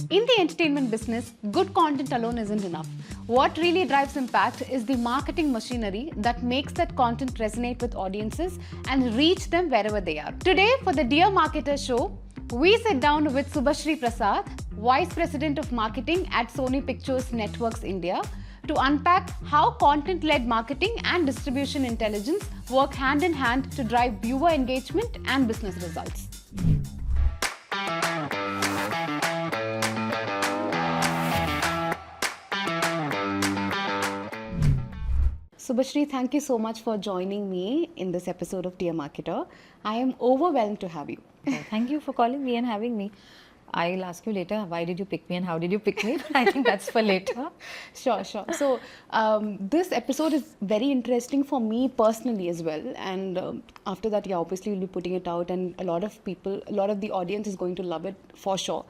In the entertainment business, good content alone isn't enough. What really drives impact is the marketing machinery that makes that content resonate with audiences and reach them wherever they are. Today, for the Dear Marketer show, we sit down with Subhasri Prasad, Vice President of Marketing at Sony Pictures Networks India, to unpack how content-led marketing and distribution intelligence work hand in hand to drive viewer engagement and business results. Subhasri, thank you so much for joining me in this episode of Dear Marketer. I am overwhelmed to have you. Oh, thank you for calling me and having me. I'll ask you later, why did you pick me and how did you pick me? I think that's for later. Sure. So, this episode is very interesting for me personally as well. And after that, obviously you'll be putting it out and a lot of the audience is going to love it for sure.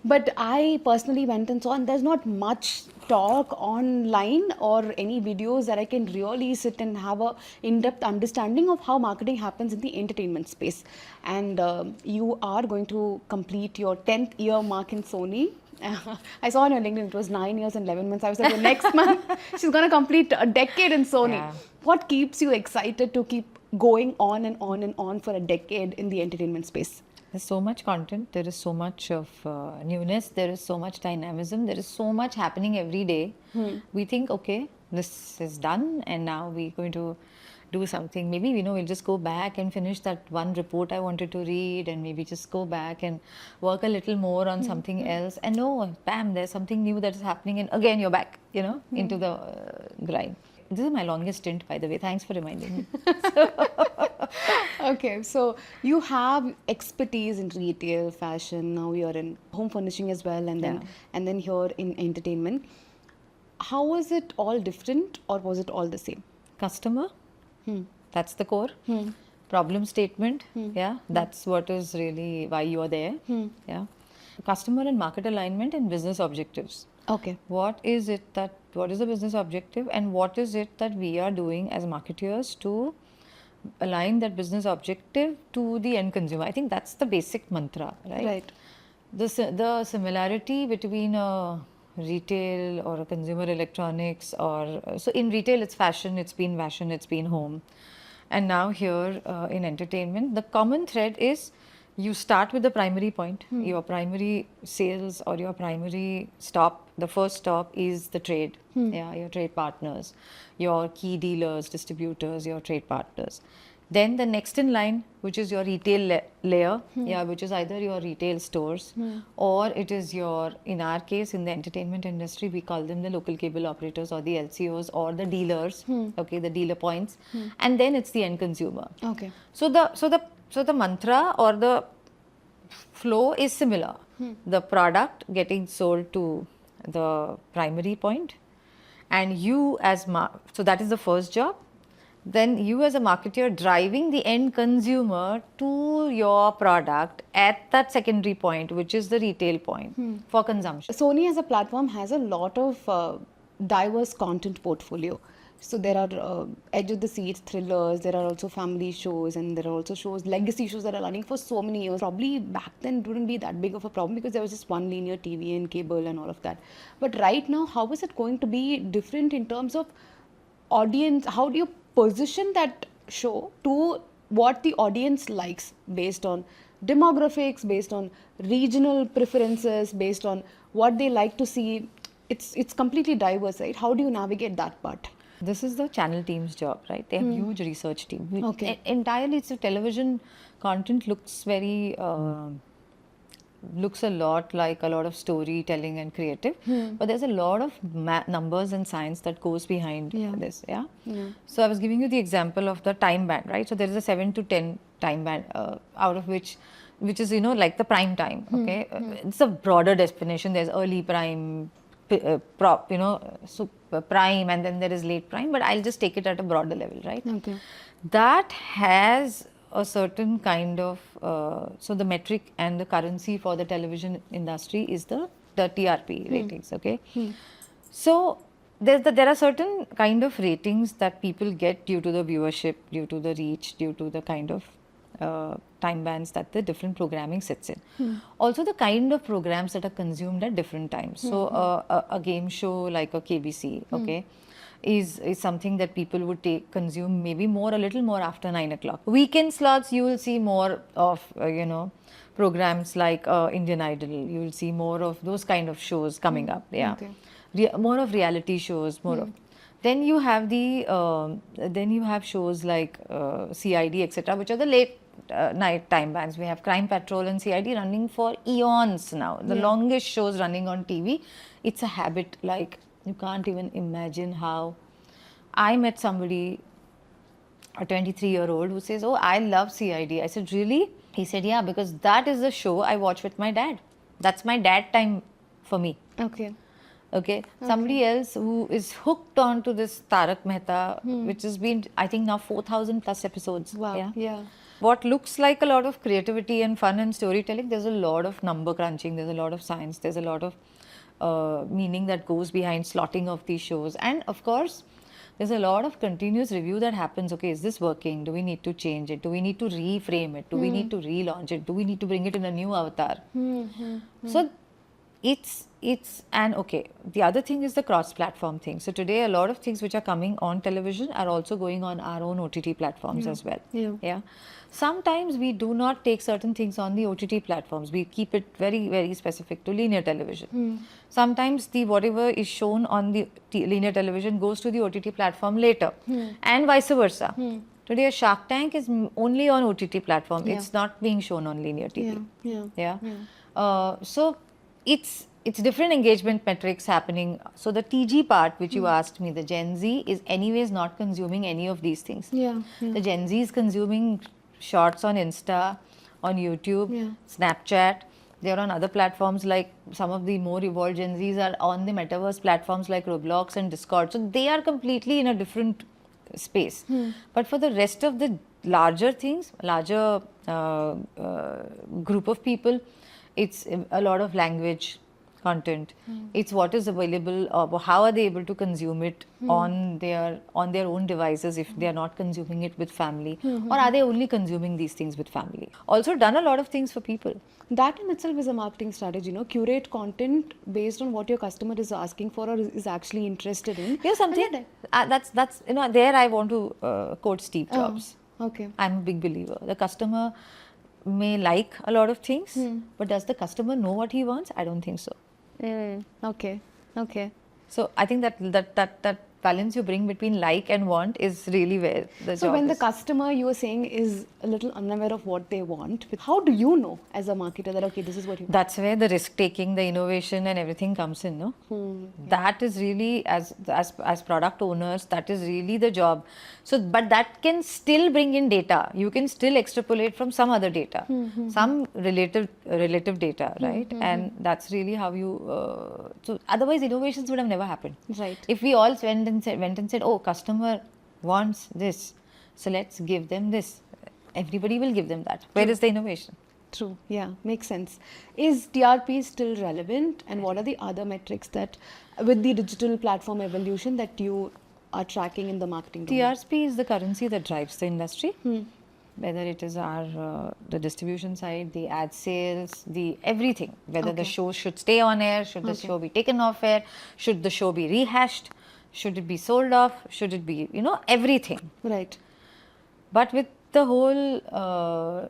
But I personally went and saw, and there's not much talk online or any videos that I can really sit and have a in-depth understanding of how marketing happens in the entertainment space. And you are going to complete your 10th year mark in Sony. I saw on your LinkedIn it was 9 years and 11 months. I was like, next month she's going to complete a decade in Sony. Yeah. What keeps you excited to keep going on and on and on for a decade in the entertainment space? There's so much content, there is so much of newness, there is so much dynamism, there is so much happening every day. We think, okay, this is done and now we're going to do something. Maybe, we'll just go back and finish that one report I wanted to read and maybe just go back and work a little more on something else. And no, bam, there's something new that is happening and again you're back, into the grind. This is my longest stint, by the way. Thanks for reminding me. Okay, so you have expertise in retail, fashion. Now you're in home furnishing as well, and then here in entertainment. How was it all different, or was it all the same? Customer, that's the core. Problem statement, that's what is really why you are there. Customer and market alignment and business objectives. Okay. What is the business objective and what is it that we are doing as marketeers to align that business objective to the end consumer? I think that's the basic mantra, right? Right. The similarity between a retail or a consumer electronics so in retail it's fashion, it's been home. And now here in entertainment, the common thread is you start with the primary point, your primary sales or your primary stop. The first stop is the trade, your trade partners, your key dealers, distributors, your trade partners. Then the next in line, which is your retail layer, which is either your retail stores or it is in our case, in the entertainment industry, we call them the local cable operators or the LCOs or the dealers, the dealer points. And then it's the end consumer. Okay. So the mantra or the flow is similar. The product getting sold to the primary point and you so that is the first job. Then you as a marketer driving the end consumer to your product at that secondary point, which is the retail point for consumption. Sony as a platform has a lot of diverse content portfolio. So there are edge of the seat thrillers, there are also family shows, and there are also legacy shows that are running for so many years. Probably back then it wouldn't be that big of a problem because there was just one linear TV and cable and all of that. But right now, how is it going to be different in terms of audience? How do you position that show to what the audience likes based on demographics, based on regional preferences, based on what they like to see? It's completely diverse, right? How do you navigate that part? This is the channel team's job, right? They have huge research team. Okay. Entirely, it's a television content looks very, looks a lot like a lot of storytelling and creative, but there's a lot of numbers and science that goes behind this, So I was giving you the example of the time band, right? So there is a 7 to 10 time band, out of which is, like the prime time, okay? It's a broader definition. There's early prime, super prime, and then there is late prime, but I'll just take it at a broader level, right? Okay. That has a certain kind of, so the metric and the currency for the television industry is the TRP ratings, okay? So there are certain kind of ratings that people get due to the viewership, due to the reach, due to the kind of time bands that the different programming sits in. Also, the kind of programs that are consumed at different times. So, a game show like a KBC, okay, is something that people would consume maybe a little more after 9 o'clock. Weekend slots, you will see more of, programs like Indian Idol. You will see more of those kind of shows coming up. Yeah. Okay. More of reality shows, more of. Then you have shows like CID, etc., which are the late night time bands. We have Crime Patrol and CID running for eons now. The longest shows running on TV. It's a habit, like you can't even imagine how. I met somebody, a 23-year-old, who says, "Oh, I love CID." I said, "Really?" He said, "Yeah, because that is the show I watch with my dad. That's my dad time for me." Okay. Okay. Somebody else who is hooked on to this Tarak Mehta, which has been, I think, now 4,000 plus episodes. Wow. Yeah. What looks like a lot of creativity and fun and storytelling, there's a lot of number crunching, there's a lot of science, there's a lot of meaning that goes behind slotting of these shows. And of course, there's a lot of continuous review that happens. Okay, is this working? Do we need to change it? Do we need to reframe it? Do we need to relaunch it? Do we need to bring it in a new avatar? So and okay, the other thing is the cross-platform thing. So today, a lot of things which are coming on television are also going on our own OTT platforms as well. Yeah. Sometimes we do not take certain things on the OTT platforms. We keep it very, very specific to linear television. Sometimes whatever is shown on the linear television goes to the OTT platform later, and vice versa. Today, a Shark Tank is only on OTT platform. It's not being shown on linear TV. So it's different engagement metrics happening. So the TG part, which you asked me, the Gen Z is anyways not consuming any of these things. The Gen Z is consuming shorts on Insta, on YouTube, Snapchat. They're on other platforms, like some of the more evolved Gen Zs are on the metaverse platforms like Roblox and Discord. So they are completely in a different space. But for the rest of the larger things, larger group of people, it's a lot of language content. It's what is available, how are they able to consume it on their own devices if they are not consuming it with family, or are they only consuming these things with family. Also done a lot of things for people. That in itself is a marketing strategy, curate content based on what your customer is asking for or is actually interested in. Something that's there I want to quote Steve Jobs. Okay. I'm a big believer. The customer may like a lot of things, but does the customer know what he wants? I don't think so. Okay. So I think that balance you bring between like and want is really where the So job when is. the customer, you were saying, is a little unaware of what they want, how do you know as a marketer that, okay, this is what you want? That's where the risk taking, the innovation and everything comes in, no? That is really, as product owners, that is really the job. So, but that can still bring in data. You can still extrapolate from some other data, some relative data, right? And that's really how you, so otherwise innovations would have never happened. Right. If we all went and said, oh, customer wants this, so let's give them this. Everybody will give them that. Where is the innovation? True. Yeah, makes sense. Is TRP still relevant, and what are the other metrics that, with the digital platform evolution, that you are tracking in the marketing domain? TRP is the currency that drives the industry. Whether it is our the distribution side, the ad sales, the everything. Whether the show should stay on air, should the show be taken off air, should the show be rehashed, should it be sold off, should it be, everything. Right. But with the whole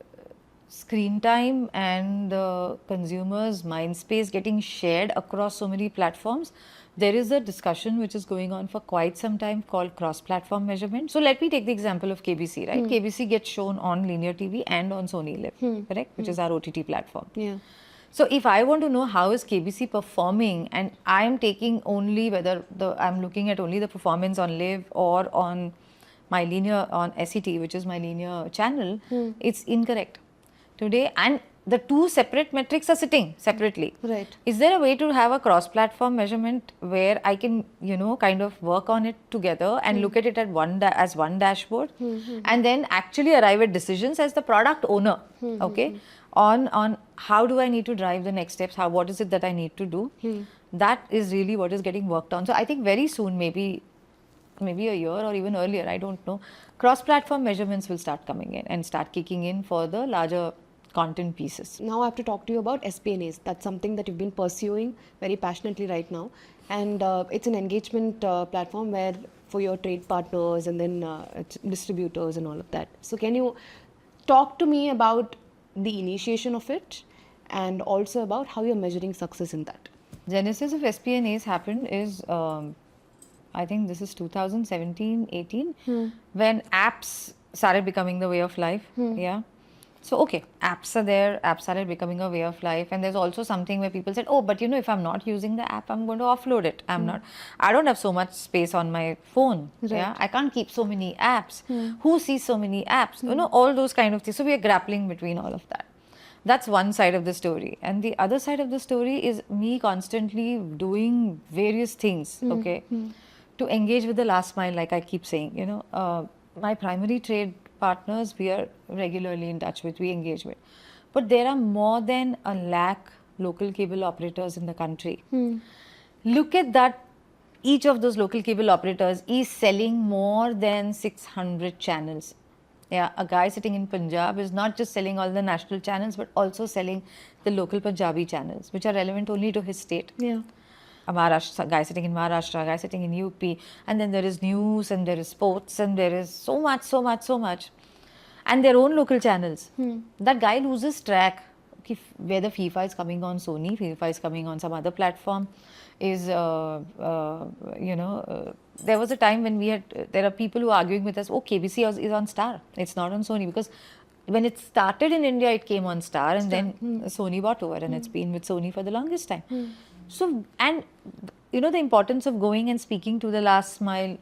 screen time and the consumer's mind space getting shared across so many platforms, there is a discussion which is going on for quite some time called cross-platform measurement. So let me take the example of KBC, right? KBC gets shown on linear TV and on Sony Live, correct? Which is our OTT platform. Yeah. So if I want to know how is KBC performing, and I am taking only I'm looking at only the performance on Live or on my linear, on SET, which is my linear channel, it's incorrect today. And the two separate metrics are sitting separately. Right. Is there a way to have a cross-platform measurement where I can, kind of work on it together and look at it at as one dashboard, and then actually arrive at decisions as the product owner, okay, on how do I need to drive the next steps, what is it that I need to do? That is really what is getting worked on. So I think very soon, maybe maybe a year or even earlier, I don't know, cross-platform measurements will start coming in and start kicking in for the larger content pieces. Now I have to talk to you about SPNAs. That's something that you've been pursuing very passionately right now, and it's an engagement platform where for your trade partners and then it's distributors and all of that. So can you talk to me about the initiation of it and also about how you're measuring success in that? Genesis of SPNAs happened is, I think this is 2017, 18, when apps started becoming the way of life. Yeah. So, okay, apps are there, apps started becoming a way of life. And there's also something where people said, oh, but you know, if I'm not using the app, I'm going to offload it. I don't have so much space on my phone. Right. Yeah. I can't keep so many apps. Who sees so many apps? You know, all those kind of things. So, we are grappling between all of that. That's one side of the story. And the other side of the story is me constantly doing various things, okay, to engage with the last mile, like I keep saying. You know, my primary trade partners, we are regularly in touch with, we engage with. But there are more than 1 lakh local cable operators in the country. Look at that. Each of those local cable operators is selling more than 600 channels. Yeah, a guy sitting in Punjab is not just selling all the national channels, but also selling the local Punjabi channels, which are relevant only to his state. Yeah. A Maharashtra, guy sitting in Maharashtra, a guy sitting in UP, and then there is news and there is sports and there is so much, and their own local channels. That guy loses track whether FIFA is coming on Sony, FIFA is coming on some other platform. Is there was a time when there are people who are arguing with us, oh, KBC is on Star, it's not on Sony, because when it started in India, it came on Star, and then Sony bought over, and it's been with Sony for the longest time. So, and you know, the importance of going and speaking to the last mile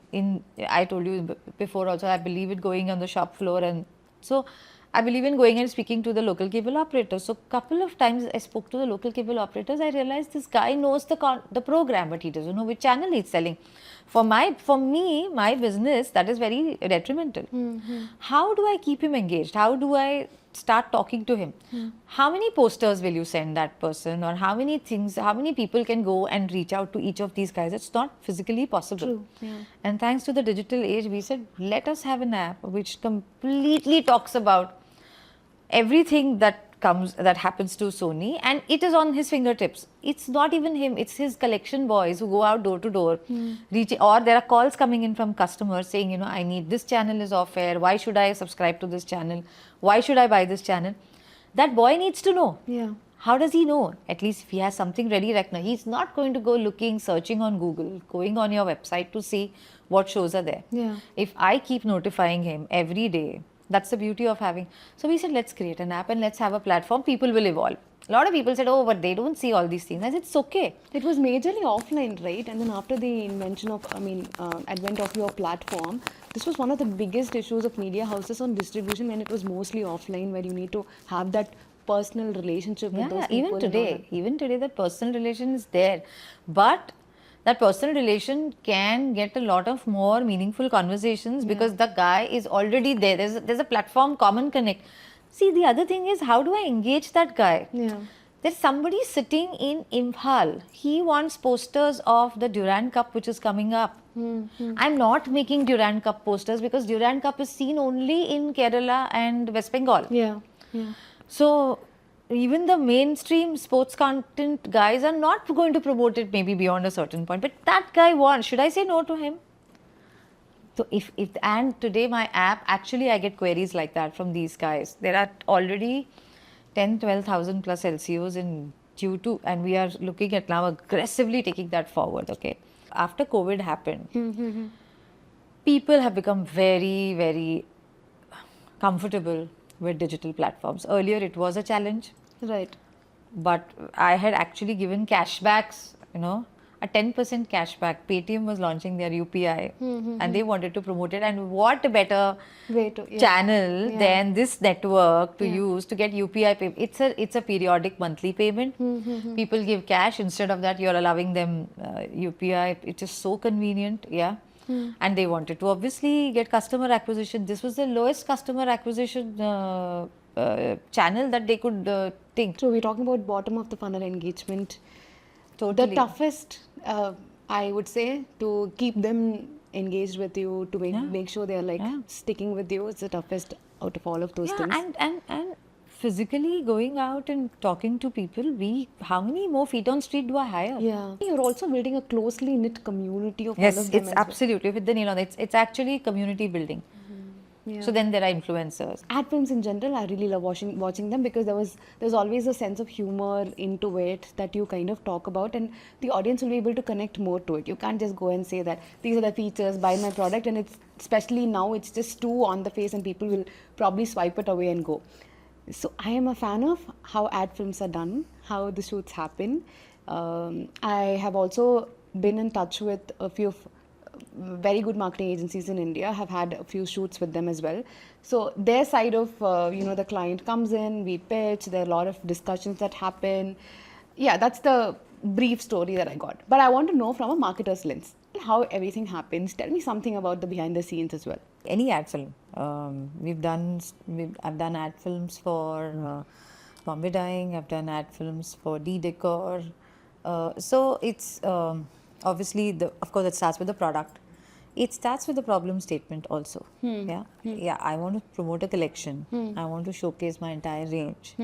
I told you before also, I believe it going on the shop floor, and so I believe in going and speaking to the local cable operators. So, couple of times I spoke to the local cable operators, I realized this guy knows the program, but he doesn't know which channel he's selling. For me, my business, that is very detrimental. How do I keep him engaged? How do I start talking to him? How many posters will you send that person, or how many people can go and reach out to each of these guys? It's not physically possible. True. Yeah. And thanks to the digital age, we said, let us have an app which completely talks about everything that happens to Sony, and it is on his fingertips. It's not even him, it's his collection boys who go out door to door, or there are calls coming in from customers saying, you know, I need this channel is off air, why should I subscribe to this channel, why should I buy this channel? That boy needs to know. Yeah. How does he know? At least if he has something ready right now, he's not going to go searching on Google, going on your website to see what shows are there. Yeah. If I keep notifying him every day, that's the beauty of having. So we said, let's create an app and let's have a platform. People will evolve. A lot of people said, oh, but they don't see all these things. I said, it's okay. It was majorly offline, right? And then after the invention of, advent of your platform, this was one of the biggest issues of media houses on distribution, when it was mostly offline, where you need to have that personal relationship with those people. Even today, that personal relation is there. But that personal relation can get a lot of more meaningful conversations because the guy is already there. There's a platform, common connect. See, the other thing is, how do I engage that guy? Yeah. There's somebody sitting in Imphal. He wants posters of the Durand Cup, which is coming up. I'm not making Durand Cup posters because Durand Cup is seen only in Kerala and West Bengal. Yeah. So even the mainstream sports content guys are not going to promote it maybe beyond a certain point. But that guy wants. Should I say no to him? So and today my app, actually I get queries like that from these guys. There are already 12,000 plus LCOs in Q2, and we are looking at now aggressively taking that forward. Okay. After COVID happened, people have become very, very comfortable with digital platforms. Earlier it was a challenge. Right. But I had actually given cashbacks, a 10% cashback. Paytm was launching their UPI and they wanted to promote it. And what better channel than this network to use to get UPI payment? It's a periodic monthly payment. People give cash. Instead of that, you're allowing them UPI. It is so convenient. Yeah. And they wanted to obviously get customer acquisition. This was the lowest customer acquisition channel that they could think. So we're talking about bottom of the funnel engagement. Totally. The toughest, I would say, to keep them engaged with you, to make sure they're like sticking with you. It's the toughest out of all of those things. And physically going out and talking to people, how many more feet on street do I hire? Yeah. You're also building a closely knit community of all Yes, of them. it's absolutely with the nail on it. It's actually community building. Yeah. So then there are influencers. Ad films in general, I really love watching them because there's always a sense of humor into it that you kind of talk about, and the audience will be able to connect more to it. You can't just go and say that these are the features, buy my product, and it's especially now it's just too on the face and people will probably swipe it away and go. So I am a fan of how ad films are done, how the shoots happen. I have also been in touch with a few of very good marketing agencies in India, have had a few shoots with them as well. So their side of the client comes in, we pitch, there are a lot of discussions that happen. Yeah, that's the brief story that I got. But I want to know from a marketer's lens how everything happens. Tell me something about the behind the scenes as well. Any ad film. I've done ad films for Bombay Dyeing, I've done ad films for D-Decor. So it's obviously, of course, it starts with the product. It starts with the problem statement also. Yeah, I want to promote a collection. I want to showcase my entire range.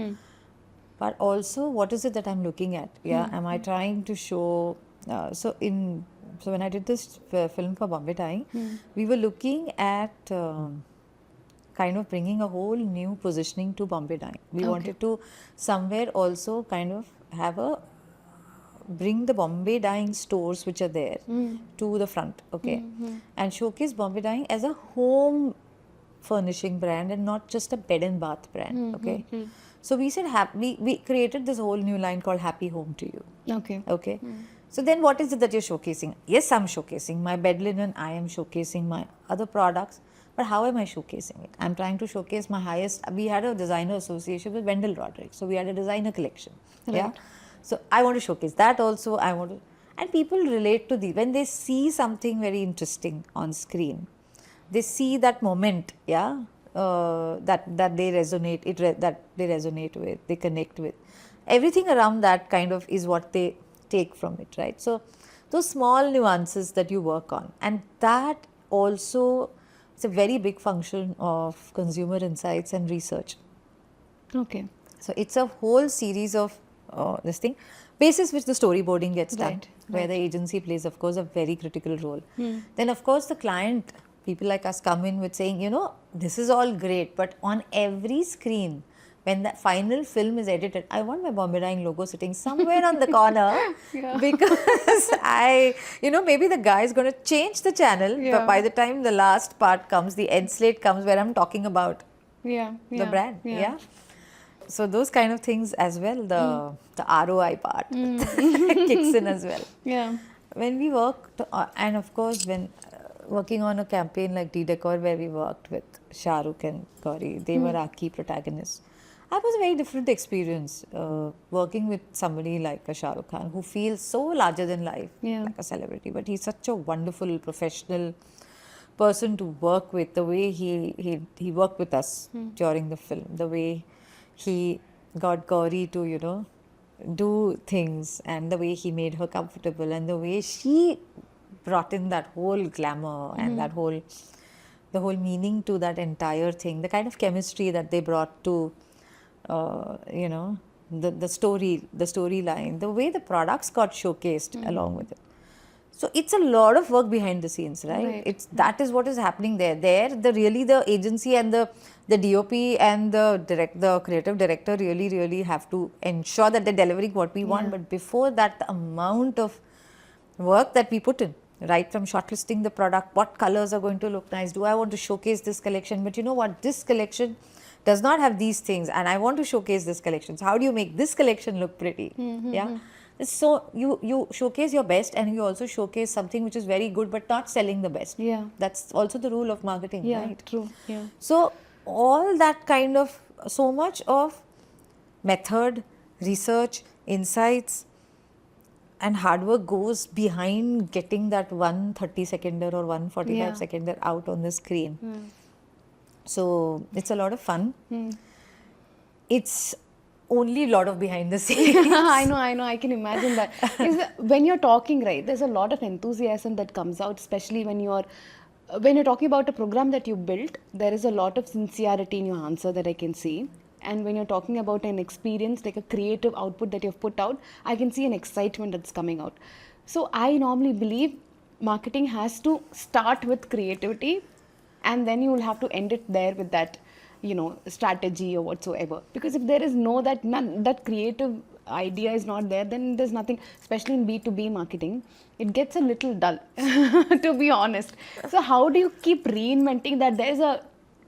But also, what is it that I'm looking at? Yeah, am I trying to show? So when I did this film for Bombay Dyeing, we were looking at kind of bringing a whole new positioning to Bombay Dyeing. We wanted to somewhere also kind of bring the Bombay Dyeing stores which are there to the front, and showcase Bombay Dyeing as a home furnishing brand and not just a bed and bath brand, So we said we created this whole new line called Happy Home to You. Okay. So then what is it that you're showcasing? Yes, I'm showcasing my bed linen, I am showcasing my other products, but how am I showcasing it? I'm trying to showcase my highest. We had a designer association with Wendell Roderick, so we had a designer collection. Yeah. So I want to showcase that also. And people relate to when they see something very interesting on screen, they see that moment, that they resonate with, they connect with. Everything around that kind of is what they take from it, right? So those small nuances that you work on, and that also is a very big function of consumer insights and research. Okay. So it's a whole series of this thing, basis which the storyboarding gets done, where the agency plays, of course, a very critical role. Then, of course, the client, people like us come in with saying, this is all great, but on every screen, when the final film is edited, I want my Bombay Dyeing logo sitting somewhere on the corner because maybe the guy is going to change the channel, but by the time the last part comes, the end slate comes where I'm talking about the brand. So those kind of things as well, the ROI part kicks in as well. Yeah. When we worked, and of course when working on a campaign like D-Decor where we worked with Shah Rukh and Gauri, they were our key protagonists. That was a very different experience, working with somebody like a Shah Rukh Khan who feels so larger than life, like a celebrity, but he's such a wonderful professional person to work with. The way he worked with us during the film, the way he got Gauri to, do things, and the way he made her comfortable, and the way she brought in that whole glamour and the whole meaning to that entire thing, the kind of chemistry that they brought to, the storyline, the way the products got showcased along with it. So it's a lot of work behind the scenes, right? That is what is happening there. The agency and the DOP and the creative director really have to ensure that they're delivering what we want. But before that, the amount of work that we put in, right from shortlisting the product, what colors are going to look nice, do I want to showcase this collection, but you know what, this collection does not have these things and I want to showcase this collection. So how do you make this collection look pretty? So you showcase your best, and you also showcase something which is very good but not selling the best. That's also the rule of marketing, right? True. So all that kind of, so much of method, research, insights and hard work goes behind getting that 130-seconder or 145-seconder out on the screen. So it's a lot of fun. It's only a lot of behind the scenes. I know, I can imagine that. When you're talking, right, there's a lot of enthusiasm that comes out, especially when you're talking about a program that you built, there is a lot of sincerity in your answer that I can see. And when you're talking about an experience, like a creative output that you've put out, I can see an excitement that's coming out. So I normally believe marketing has to start with creativity, and then you will have to end it there with that, strategy or whatsoever. Because if there is that creative idea is not there, then there's nothing, especially in B2B marketing, it gets a little dull, to be honest. So how do you keep reinventing that?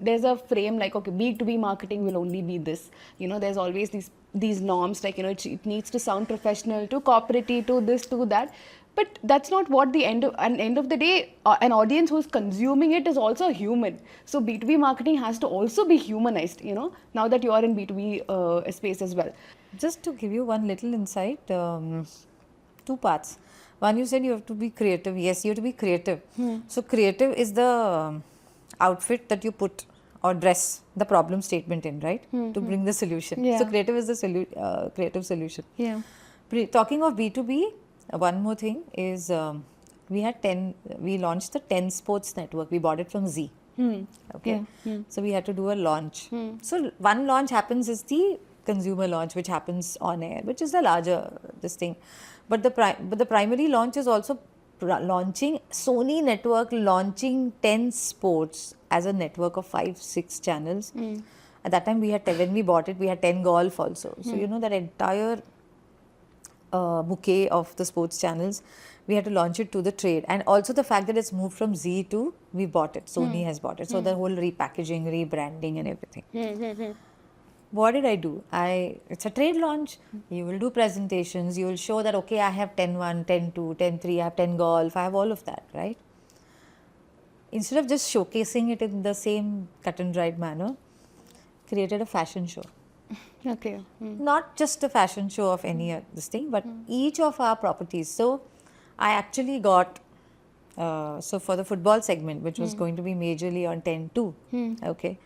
There's a frame like, okay, B2B marketing will only be this. There's always these norms, like, it needs to sound professional, to corporate, to this, to that. But that's not what end of the day, an audience who's consuming it is also human. So B2B marketing has to also be humanized, now that you are in B2B space as well. Just to give you one little insight, two parts. One, you said you have to be creative. Yes, you have to be creative. So creative is the outfit that you put or dress the problem statement in, right? To bring the solution. Yeah. So creative is the creative solution. Yeah. Talking of B2B, one more thing is we launched the 10 Sports Network. We bought it from Z. Okay. Yeah. So we had to do a launch. So one launch happens is the consumer launch, which happens on air, which is the larger this thing. But the primary launch is also launching Sony network, launching 10 sports as a network of 5-6 channels. At that time, when we bought it, we had 10 golf also. So that entire bouquet of the sports channels, we had to launch it to the trade. And also the fact that it's moved from Z to, we bought it, Sony has bought it. So the whole repackaging, rebranding and everything. What did I do? It's a trade launch. You will do presentations. You will show that, okay, I have 10-1, 10-2, 10-3, I have 10 golf, I have all of that, right? Instead of just showcasing it in the same cut and dried manner, created a fashion show. Okay. Not just a fashion show of any this thing, but each of our properties. So I actually got, so for the football segment, which was going to be majorly on 10-2, okay,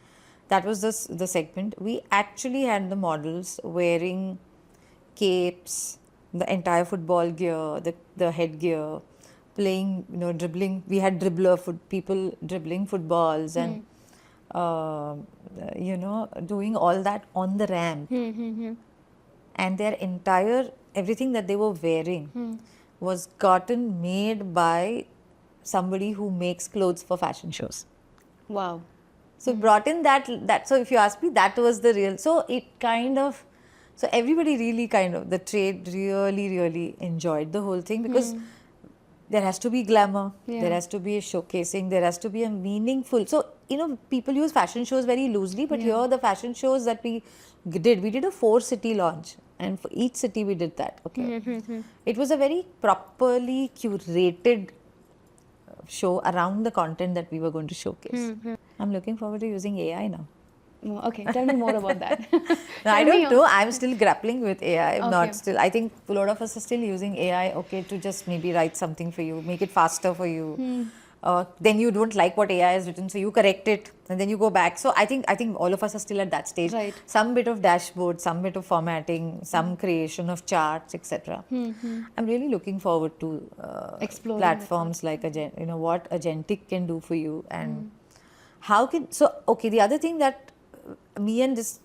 that was the segment. We actually had the models wearing capes, the entire football gear, the headgear, playing, dribbling. We had people dribbling footballs and, doing all that on the ramp. And their everything that they were wearing was made by somebody who makes clothes for fashion shows. Wow. So brought in that, so if you ask me, that was the real, so it so everybody really the trade really enjoyed the whole thing, because there has to be glamour, there has to be a showcasing, there has to be a meaningful, so people use fashion shows very loosely, but here the fashion shows that we did a 4-city launch, and for each city we did that, okay. It was a very properly curated show around the content that we were going to showcase. I'm looking forward to using AI now. Okay, tell me more about that. No, I don't know. I'm still grappling with AI. I think a lot of us are still using AI, okay, to just maybe write something for you, make it faster for you. Then you don't like what AI has written, so you correct it and then you go back. So I think all of us are still at that stage. Right. Some bit of dashboard, some bit of formatting, some creation of charts, etc. I'm really looking forward to exploring platforms like what Agentic can do for you, and the other thing that me and this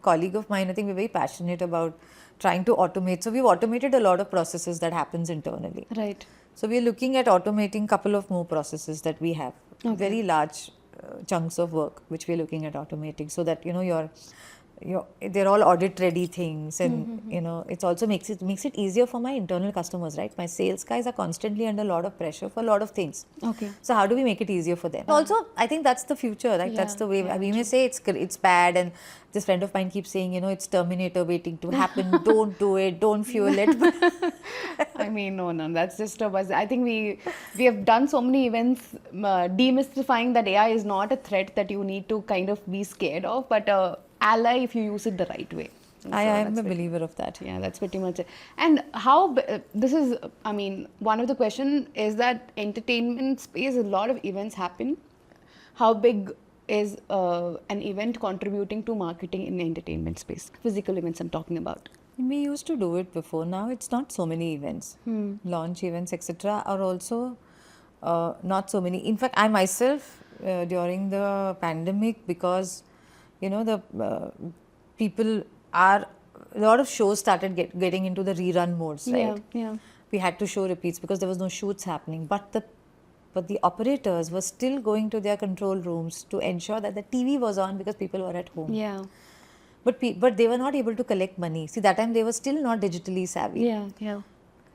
colleague of mine, I think we're very passionate about trying to automate. So we've automated a lot of processes that happens internally. Right. So we're looking at automating a couple of more processes that we have, very large chunks of work which we're looking at automating, so that they're all audit ready things, and it also makes it easier for my internal customers, right? My sales guys are constantly under a lot of pressure for a lot of things. Okay. So how do we make it easier for them? Also, I think that's the future, right? That's the way. We may say it's bad, and this friend of mine keeps saying, it's Terminator waiting to happen. Don't do it. Don't fuel it. I mean, no, that's just a buzz. I think we have done so many events demystifying that AI is not a threat that you need to kind of be scared of, but ally if you use it the right way. I am a believer of that. Yeah, that's pretty much it. And one of the question is that entertainment space, a lot of events happen. How big is an event contributing to marketing in the entertainment space? Physical events I'm talking about. We used to do it before. Now it's not so many events. Launch events, etc. are also not so many. In fact, I myself, during the pandemic, because the people are, a lot of shows started getting into the rerun modes, right? Yeah. We had to show repeats because there was no shoots happening. But the operators were still going to their control rooms to ensure that the TV was on because people were at home. Yeah. But they were not able to collect money. See, that time they were still not digitally savvy. Yeah.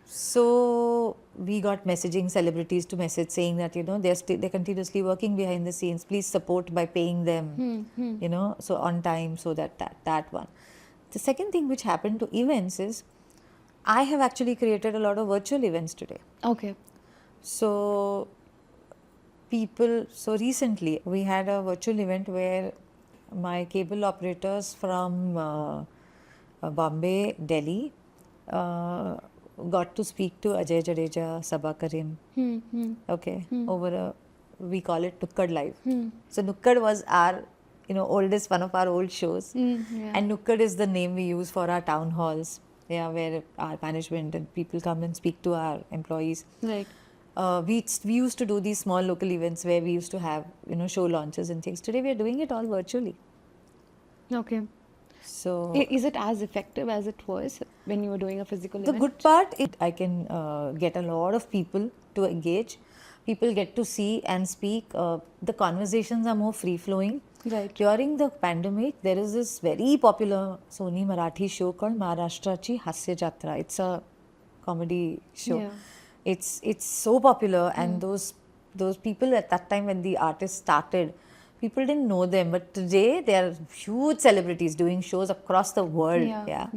So we got messaging celebrities to message saying that they're continuously working behind the scenes. Please support by paying them, so on time. So that one. The second thing which happened to events is, I have actually created a lot of virtual events today. Okay. So recently we had a virtual event where my cable operators from Bombay, Delhi, got to speak to Ajay Jadeja, Sabha Karim, okay, over we call it Nukkad Live. So Nukkad was our, oldest, one of our old shows, and Nukkad is the name we use for our town halls, where our management and people come and speak to our employees. Right. We used to do these small local events where we used to have show launches and things. Today we are doing it all virtually. Okay. So Is it as effective as it was when you were doing a physical event? the good part is I can get a lot of people to engage. People get to see and speak. The conversations are more free flowing. Right. During the pandemic, there is this very popular Sony Marathi show called Maharashtrachi Hasya Jatra. It's a comedy show. Yeah. It's so popular, and those people at that time when the artist started, people didn't know them, but today they are huge celebrities doing shows across the world. Yeah.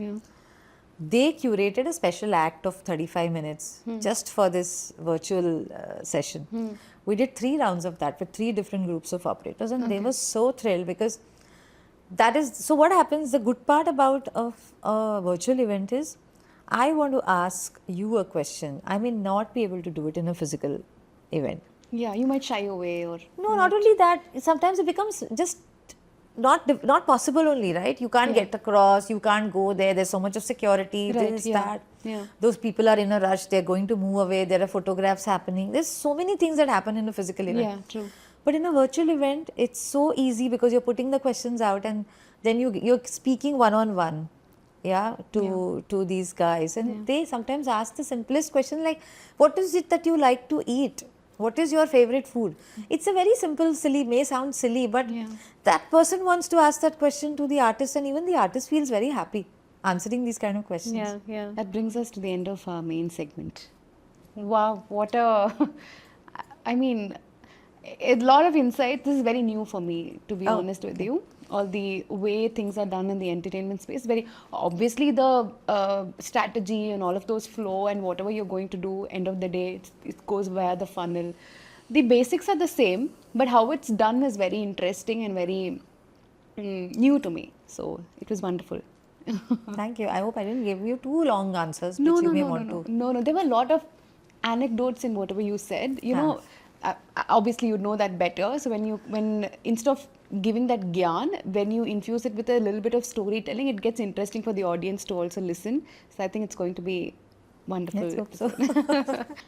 They curated a special act of 35 minutes just for this virtual session. We did 3 rounds of that with 3 different groups of operators, and they were so thrilled because that is, so what happens, the good part about a virtual event is, I want to ask you a question. I may not be able to do it in a physical event. Yeah, you might shy away or... No, not only that, sometimes it becomes just not possible only, right? You can't get across, you can't go there, there's so much of security, Right, this, yeah, that. yeah. Those people are in a rush, they're going to move away, there are photographs happening. There's so many things that happen in a physical event. Yeah, true. But in a virtual event, it's so easy because you're putting the questions out and then you're speaking one-on-one. To these guys, and they sometimes ask the simplest question like, what is it that you like to eat? What is your favorite food? It's a very simple, may sound silly, but that person wants to ask that question to the artist, and even the artist feels very happy answering these kind of questions. Yeah. That brings us to the end of our main segment. Wow, what a... I mean, a lot of insight. This is very new for me, to be honest with you. All the way things are done in the entertainment space. Very obviously the strategy and all of those flow and whatever you're going to do, end of the day, it goes via the funnel. The basics are the same, but how it's done is very interesting and very new to me. So it was wonderful. Thank you. I hope I didn't give you too long answers, which you may want to. No. There were a lot of anecdotes in whatever you said. You know, obviously you know that better. So when instead of giving that gyan, when you infuse it with a little bit of storytelling, it gets interesting for the audience to also listen. So I think it's going to be wonderful. Let's hope so.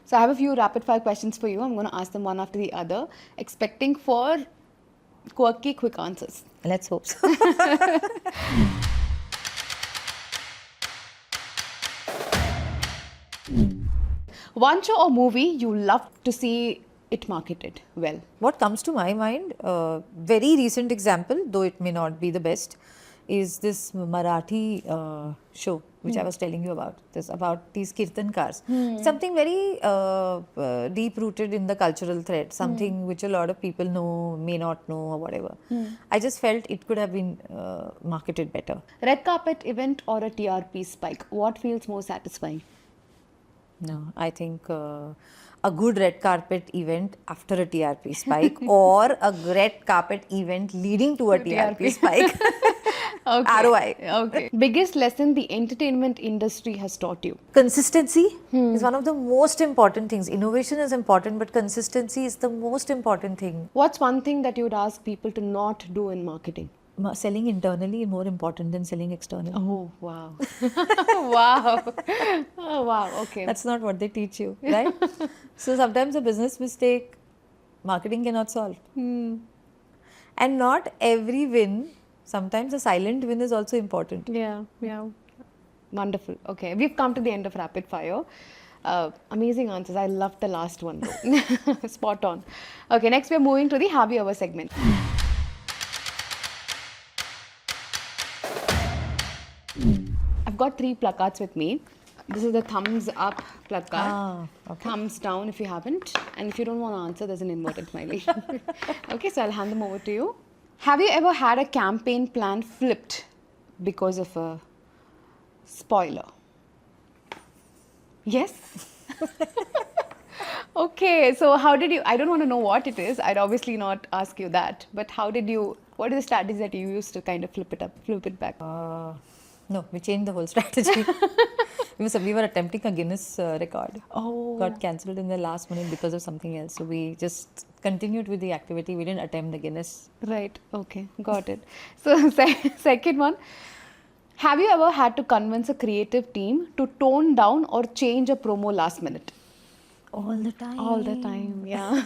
So I have a few rapid fire questions for you. I'm going to ask them one after the other, expecting for quirky, quick answers. Let's hope so. One show or movie you love to see it marketed well? What comes to my mind, very recent example, though it may not be the best, is this Marathi show which I was telling you about. This about these kirtankars. Something very deep rooted in the cultural thread. Something which a lot of people know, may not know, or whatever. I just felt it could have been marketed better. Red carpet event or a TRP spike? What feels more satisfying? No, I think a good red carpet event after a TRP spike or a red carpet event leading to a TRP spike. Okay. ROI. Okay. Biggest lesson the entertainment industry has taught you? Consistency is one of the most important things. Innovation is important, but consistency is the most important thing. What's one thing that you would ask people to not do in marketing? Selling internally is more important than selling externally. Oh, wow. Wow. Oh, wow. Okay. That's not what they teach you, right? So sometimes a business mistake, marketing cannot solve. And not every win, sometimes a silent win is also important. Yeah, yeah. Wonderful. Okay, we've come to the end of rapid fire. Amazing answers. I loved the last one though. Spot on. Okay, next we're moving to the Have You Ever segment. I've got 3 placards with me. This is the thumbs up placard. Thumbs down if you haven't. And if you don't want to answer, there's an inverted smiley. Okay, so I'll hand them over to you. Have you ever had a campaign plan flipped because of a spoiler? Yes? Okay, so how did you, I don't want to know what it is. I'd obviously not ask you that. But how did you, what are the strategies that you used to kind of flip it back? No, we changed the whole strategy. We were attempting a Guinness record. Oh. Got cancelled in the last minute because of something else. So we just continued with the activity. We didn't attempt the Guinness. Right, okay, got it. So, second one, have you ever had to convince a creative team to tone down or change a promo last minute? All the time. All the time, yeah.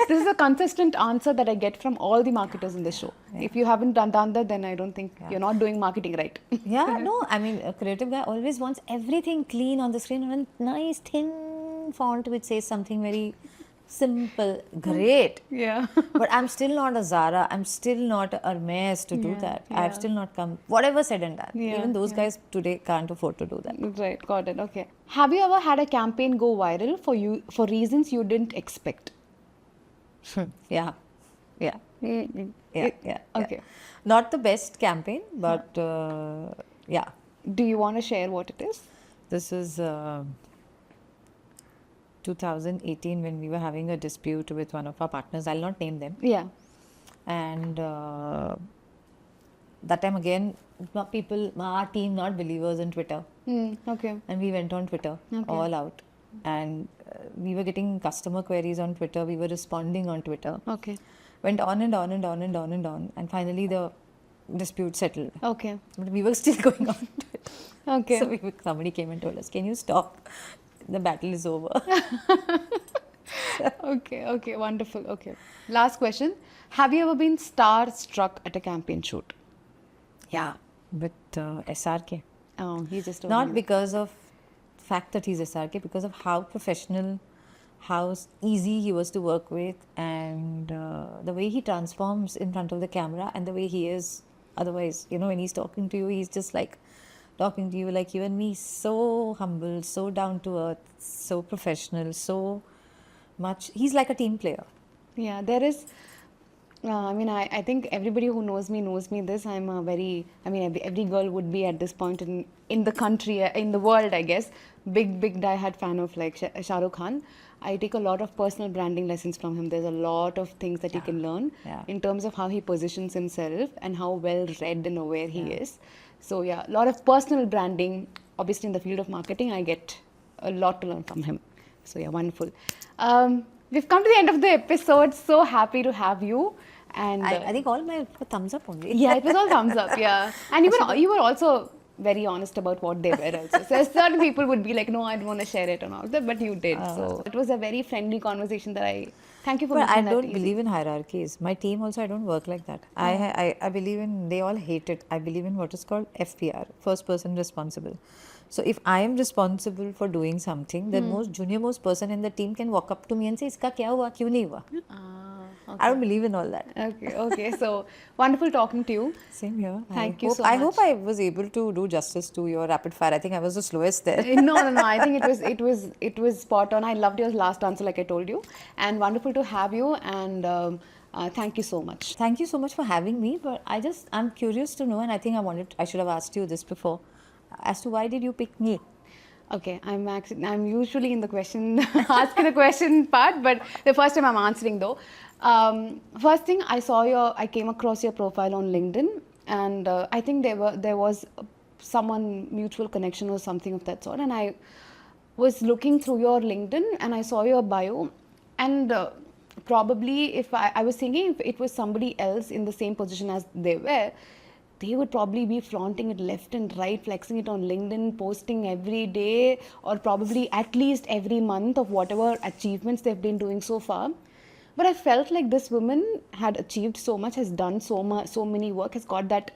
This is a consistent answer that I get from all the marketers in the show. Yeah. If you haven't done that, then I don't think you're not doing marketing right. Yeah, no, I mean, a creative guy always wants everything clean on the screen and a nice thin font which says something very simple. Great. Yeah. But I'm still not a Zara, I'm still not a Hermes to do that. I've still not come, whatever said and done. Yeah, Even those guys today can't afford to do that. Right, got it, okay. Have you ever had a campaign go viral for reasons you didn't expect? Yeah. Okay. Not the best campaign, but yeah. Do you want to share what it is? This is 2018 when we were having a dispute with one of our partners. I'll not name them. Yeah. And that time again, our team not believers in Twitter. Okay. And we went on Twitter all out. And we were getting customer queries on Twitter. We were responding on Twitter. Okay. Went on and on and on and on and on. And finally the dispute settled. Okay. But we were still going on Twitter. Okay. So somebody came and told us, can you stop? The battle is over. Okay, wonderful. Okay. Last question. Have you ever been starstruck at a campaign shoot? Yeah, with SRK. Oh, he just told Not me. because of fact that he's SRK, because of how professional, how easy he was to work with, and the way he transforms in front of the camera and the way he is otherwise. You know, when he's talking to you, he's just like talking to you like you and me, so humble, so down to earth, so professional, so much. He's like a team player. Yeah, there is. I think everybody who knows me this. I'm a very, every girl would be at this point in the country, in the world, I guess, big diehard fan of like Shah Rukh Khan. I take a lot of personal branding lessons from him. There's a lot of things that you can learn in terms of how he positions himself and how well read and aware he is. So yeah, a lot of personal branding. Obviously, in the field of marketing, I get a lot to learn from him. So yeah, wonderful. We've come to the end of the episode. So happy to have you. And I think all my thumbs up only. yeah, it was all thumbs up. Yeah, and you were also very honest about what they were also. So certain people would be like, no, I don't want to share it and all that, but you did. So it was a very friendly conversation that I thank you for. But I making that don't easy. believe in hierarchies. My team also, I don't work like that. I believe in, they all hate it. I believe in what is called FPR, first person responsible. So if I am responsible for doing something, the most junior most person in the team can walk up to me and say, "Iska kya hua? Kyun nahi hua?" Okay. I don't believe in all that. Okay. So wonderful talking to you. Same here. Thank you so I much. hope I was able to do justice to your rapid fire. I think I was the slowest there. No. I think it was spot on. I loved your last answer, like I told you, and wonderful to have you. And thank you so much. Thank you so much for having me. But I'm curious to know, and I think I should have asked you this before, as to why did you pick me? Okay, I'm usually in the question asking the question part, but the first time I'm answering though. First thing I came across your profile on LinkedIn, and I think there was someone mutual connection or something of that sort, and I was looking through your LinkedIn and I saw your bio, and probably if I was thinking if it was somebody else in the same position as they were, they would probably be flaunting it left and right, flexing it on LinkedIn, posting every day or probably at least every month of whatever achievements they've been doing so far. But I felt like this woman had achieved so much, has done so much, so many work, has got that,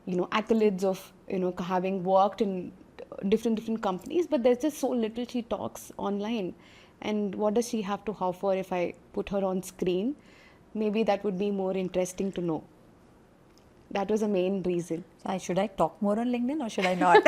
accolades of, having worked in different companies. But there's just so little she talks online. And what does she have to offer if I put her on screen? Maybe that would be more interesting to know. That was the main reason. Should I talk more on LinkedIn or should I not?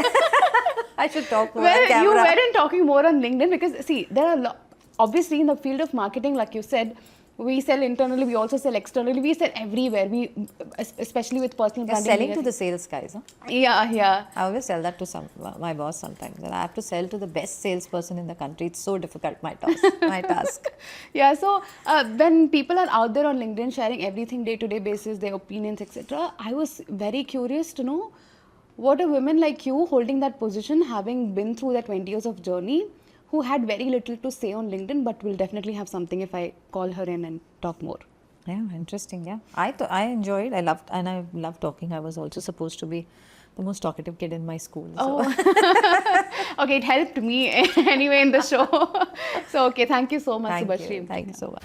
I should talk more Well, on camera. you weren't talking more on LinkedIn because, see, there are obviously in the field of marketing, like you said, we sell internally, we also sell externally, we sell everywhere. We, especially with personal You're branding. selling to the sales guys, huh? Yeah. I always tell that to my boss sometimes. That I have to sell to the best salesperson in the country. It's so difficult, my task. Yeah, so when people are out there on LinkedIn sharing everything day-to-day basis, their opinions, etc., I was very curious to know what a woman like you holding that position, having been through that 20 years of journey, who had very little to say on LinkedIn, but will definitely have something if I call her in and talk more. Yeah, interesting. Yeah, I enjoyed. I loved talking. I was also supposed to be the most talkative kid in my school. So. Oh, okay, it helped me anyway in the show. So, okay, thank you so much, Subhasri. Thank you so much.